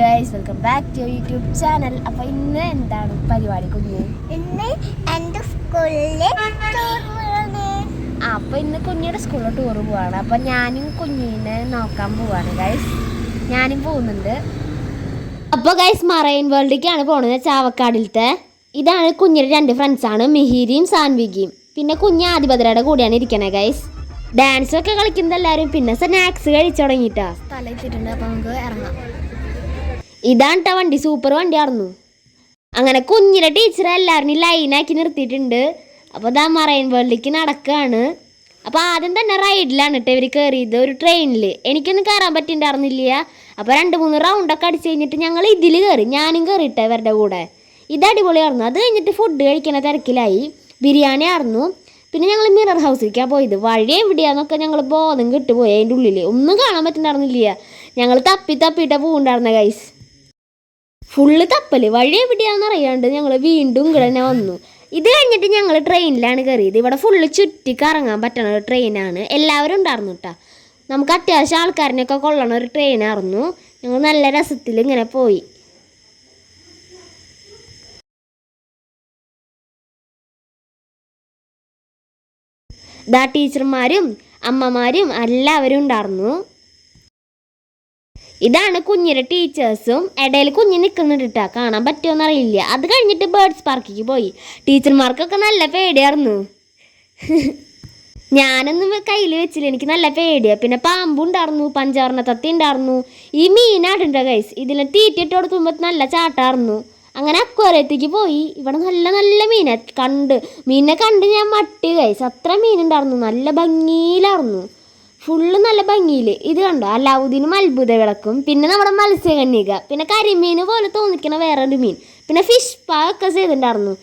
Guys welcome back to YouTube channel. അപ്പോൾ ഇന്ന് എന്താണ് പരിപാടി കുഞ്ഞ്? ഇന്ന് എൻ്റെ സ്കൂളിലെ അപ്പോൾ ഇന്ന് കുഞ്ഞിയുടെ സ്കൂളിൽ ടൂർ പോവാണ്. അപ്പോൾ ഞാനും കുഞ്ഞിനെ നോക്കാൻ പോവാണ് ഗൈസ്. ഞാനും പോകുന്നുണ്ട്. അപ്പോൾ ഗൈസ് മറൈൻ വേൾഡിലേക്കാണ് പോകുന്നത്, ചാവക്കാടിലത്തെ. ഇതാണ് കുഞ്ഞിയുടെ രണ്ട് ഫ്രണ്ട്സാണ്, മിഹിരിയും സാൻവികയും. പിന്നെ കുഞ്ഞ് ആദിഭദ്രയുടെ കൂടെയാണ് ഇരിക്കണേ ഗൈസ്. ഡാൻസൊക്കെ കളിക്കുന്നത് എല്ലാവരും. പിന്നെ സ്നാക്സ് കഴിച്ചു തുടങ്ങിയിട്ടാ. സ്ഥലം എത്തിയിട്ടുണ്ട്. അപ്പോൾ നമുക്ക് ഇറങ്ങാം. ഇതാണ് വണ്ടി, സൂപ്പർ വണ്ടിയായിരുന്നു. അങ്ങനെ കുഞ്ഞിലെ ടീച്ചർ എല്ലാവരും ലൈനാക്കി നിർത്തിയിട്ടുണ്ട്. അപ്പോൾ ഇതാ മറൈൻ വേൾഡിലേക്ക് നടക്കുകയാണ്. അപ്പോൾ ആദ്യം തന്നെ റൈഡിലാണ് കേട്ടോ ഇവർ കയറിയത്, ഒരു ട്രെയിനിൽ. എനിക്കൊന്നും കയറാൻ പറ്റിയിട്ടുണ്ടായിരുന്നില്ല. അപ്പോൾ 2-3 റൗണ്ടൊക്കെ അടിച്ച് കഴിഞ്ഞിട്ട് ഞങ്ങൾ ഇതിൽ കയറി. ഞാനും കയറിയിട്ടെ ഇവരുടെ കൂടെ. ഇത് അടിപൊളിയായിരുന്നു. അത് കഴിഞ്ഞിട്ട് ഫുഡ് കഴിക്കുന്ന തിരക്കിലായി. ബിരിയാണി ആയിരുന്നു. പിന്നെ ഞങ്ങൾ മിറർ ഹൗസിലേക്കാണ് പോയത്. വഴി എവിടെയാന്നൊക്കെ ഞങ്ങൾ ബോധം കിട്ടുപോയി. അതിൻ്റെ ഉള്ളിൽ ഒന്നും കാണാൻ പറ്റുന്നുണ്ടായിരുന്നില്ല. ഞങ്ങൾ തപ്പിയിട്ടാണ് പോകുന്നുണ്ടായിരുന്ന ഗൈസ്. ഫുള്ള് തപ്പല്, വഴി എവിടെയാണെന്ന് അറിയാണ്ട് ഞങ്ങൾ വീണ്ടും ഇങ്ങോട്ട് തന്നെ വന്നു. ഇത് കഴിഞ്ഞിട്ട് ഞങ്ങൾ ട്രെയിനിലാണ് കയറിയത്. ഇവിടെ ഫുള്ള് ചുറ്റി കറങ്ങാൻ പറ്റണ ഒരു ട്രെയിനാണ്. എല്ലാവരും ഉണ്ടായിരുന്നു കേട്ടോ. നമുക്ക് അത്യാവശ്യം ആൾക്കാരിനൊക്കെ കൊള്ളണ ഒരു ട്രെയിനായിരുന്നു. ഞങ്ങൾ നല്ല രസത്തിൽ ഇങ്ങനെ പോയി. ദാ ടീച്ചർമാരും അമ്മമാരും എല്ലാവരും ഉണ്ടായിരുന്നു. ഇതാണ് കുഞ്ഞിൻ്റെ ടീച്ചേഴ്സും. ഇടയിൽ കുഞ്ഞ് നിൽക്കുന്നുണ്ട് കേട്ടോ, കാണാൻ പറ്റുമോയെന്ന് അറിയില്ല. അത് കഴിഞ്ഞിട്ട് ബേർഡ്സ് പാർക്കിലേക്ക് പോയി. ടീച്ചർമാർക്കൊക്കെ നല്ല പേടിയായിരുന്നു. ഞാനൊന്നും കയ്യിൽ വെച്ചില്ല, എനിക്ക് നല്ല പേടിയാണ്. പിന്നെ പാമ്പുണ്ടായിരുന്നു, പഞ്ചവർണ്ണ തത്തി ഉണ്ടായിരുന്നു. ഈ മീനാടുണ്ടോ ഗൈസ്, ഇതിനെ തീറ്റിട്ട് കൊടുക്കുമ്പോൾ നല്ല ചാട്ടായിരുന്നു. അങ്ങനെ അക്വേറിയത്തേക്ക് പോയി. ഇവിടെ നല്ല നല്ല മീനെ കണ്ട് ഞാൻ മട്ടി ഗൈസ്. അത്ര മീനുണ്ടായിരുന്നു, നല്ല ഭംഗിയിലായിരുന്നു. ഫുള്ള് നല്ല ഭംഗിയിൽ. ഇത് കണ്ടോ, അലാവുദ്ദീനും അത്ഭുത വിളക്കും. പിന്നെ നമ്മുടെ മത്സ്യകന്യക, പിന്നെ കരിമീൻ പോലെ തോന്നിക്കണ വേറൊരു മീൻ, പിന്നെ ഫിഷ് പാ ഒക്കെ ചെയ്തിട്ടുണ്ടായിരുന്നു.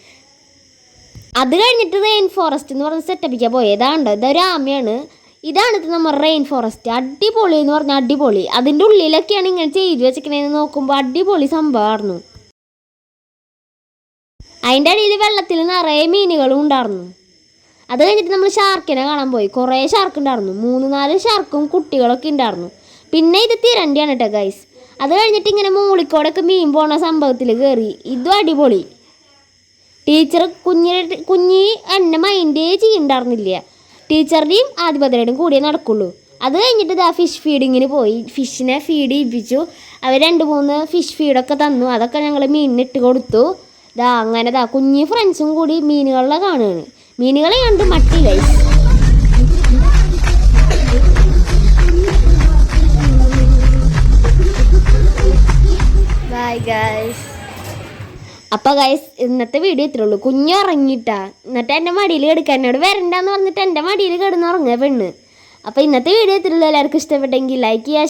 അത് കഴിഞ്ഞിട്ട് റെയിൻ ഫോറസ്റ്റ് എന്ന് പറഞ്ഞ് സെറ്റപ്പിക്കാൻ പോയത്. ഇതാണ്ടോ, ഇതൊരു ആമയാണ്. ഇതാണ് നമ്മുടെ റെയിൻ ഫോറസ്റ്റ്. അടിപൊളി എന്ന് പറഞ്ഞാൽ അടിപൊളി. അതിൻ്റെ ഉള്ളിലൊക്കെയാണ് ഇങ്ങനെ ചെയ്തു വെച്ചിരിക്കണേന്ന് നോക്കുമ്പോൾ അടിപൊളി സംഭവമായിരുന്നു. അതിൻ്റെ അടിയിൽ വെള്ളത്തിൽ നിറയെ മീനുകളും ഉണ്ടായിരുന്നു. അത് കഴിഞ്ഞിട്ട് നമ്മൾ ഷാർക്കിനെ കാണാൻ പോയി. കുറേ ഷാർക്ക് ഉണ്ടായിരുന്നു, 3-4 ഷാർക്കും കുട്ടികളൊക്കെ ഉണ്ടായിരുന്നു. പിന്നെ ഇത് തിരണ്ടിയാണ് കേട്ടോ ഗൈസ്. അത് കഴിഞ്ഞിട്ട് ഇങ്ങനെ മൂളിക്കോടൊക്കെ മീൻ പോണ സംഭവത്തിൽ കയറി. ഇതും അടിപൊളി. ടീച്ചർ കുഞ്ഞി എന്നെ മൈൻഡേ ചെയ്യുന്നുണ്ടായിരുന്നില്ല. ടീച്ചറുടെയും ആദിഭദ്രയുടെയും കൂടിയേ നടക്കുള്ളൂ. അത് കഴിഞ്ഞിട്ട് ഇതാ ഫിഷ് ഫീഡിങ്ങിന് പോയി. ഫിഷിനെ ഫീഡ് ചെയ്യിപ്പിച്ചു. അവർ 2-3 ഫിഷ് ഫീഡൊക്കെ തന്നു. അതൊക്കെ ഞങ്ങൾ മീനിന് ഇട്ട് കൊടുത്തു. അങ്ങനെ കുഞ്ഞി ഫ്രണ്ട്സും കൂടി മീനുകളെ കാണുകയാണ്. മീനുകളെ കണ്ട് മട്ടി ഗൈസ്. Bye guys. അപ്പോൾ ഗൈസ് ഇന്നത്തെ വീഡിയോ ഇത്രേ ഉള്ളൂ. കുഞ്ഞ് ഉറങ്ങിയിട്ടാ. എന്നിട്ട് എൻ്റെ മടിയിൽ കിടക്കാൻ എന്നോട് വരണ്ടെന്ന് പറഞ്ഞിട്ട് എൻ്റെ മടിയിൽ കിടന്ന് ഉറങ്ങുക പെണ്ണ്. അപ്പോൾ ഇന്നത്തെ വീഡിയോ ഇത്രേ ഉള്ളൂ. എല്ലാവർക്കും ഇഷ്ടപ്പെട്ടെങ്കിൽ ലൈക്ക് ചെയ്യുക.